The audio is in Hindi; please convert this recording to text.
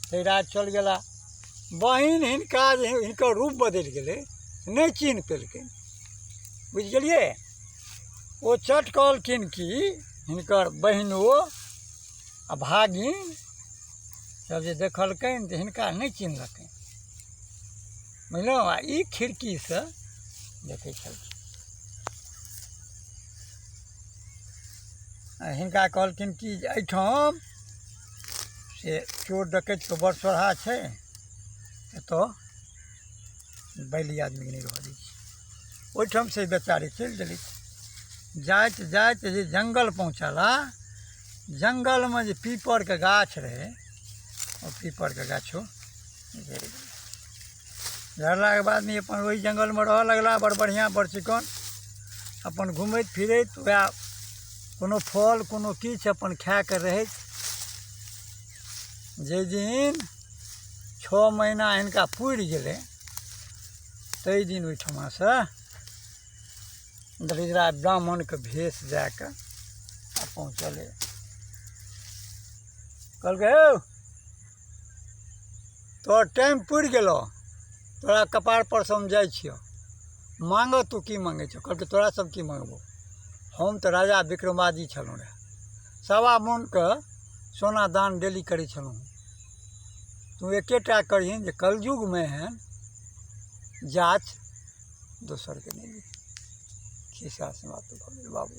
ते रात चल गला। बहिन हिनका हिनकर रूप बदलि गेलै, नहीं चिन्ह पेलखिन। बुझ गेलिए। वो चट कहलखिन कि हिनकर बहिनो आ भागिन सब जे देखलकनि तऽ हिनका नहीं चिन्हलकनि। बुझलहुँ। आ ई खिड़की से देखै छलखिन। हिनका कहलखिन कि एहिठाम से चोर डकैतके बड़ सोरहा छै, एतऽ बैली आदमीके नहीं रहऽ दै छै। ओहिठाम से बेचारी चलि देलथि। जाइत जाइत जे जंगल पहुँचला, जंगलमे जे पीपरके गाछ रहै, ओ पीपरके गाछो झड़ि गेलै। झड़लाके बाद में अपन वही जंगलमे रहऽ लगला, बड़ बढ़िआँ बड़ चिक्कन। अपन घुमैत फिरैत वएह कोनो फल कोनो किछु अपन खाएके रहैत। जाहि दिन 6 महीना हिनका पुरि गेलै, ताहि दिन ओहिठमा से दरिद्रा ब्राह्मणके भेष दए कऽ आ पहुँचलै। कहलकै हौ तोहर टाइम पुरि गेलो, तोरा कपार पर से हम जाइ छियौ, मांगऽ तू की मांगै छौ। कहलकै तोरा सब की मांगबो, हम तऽ राजा विक्रमादित्य छलहुँ रहे, 1.25 मोनके सोना दान डेली करै छलहुँ। तू एकेटा करहिन जे कलयुगमे एहन जाच दोसरके नहीं दी। खिस्सा समाप्त भऽ गेल बाबू।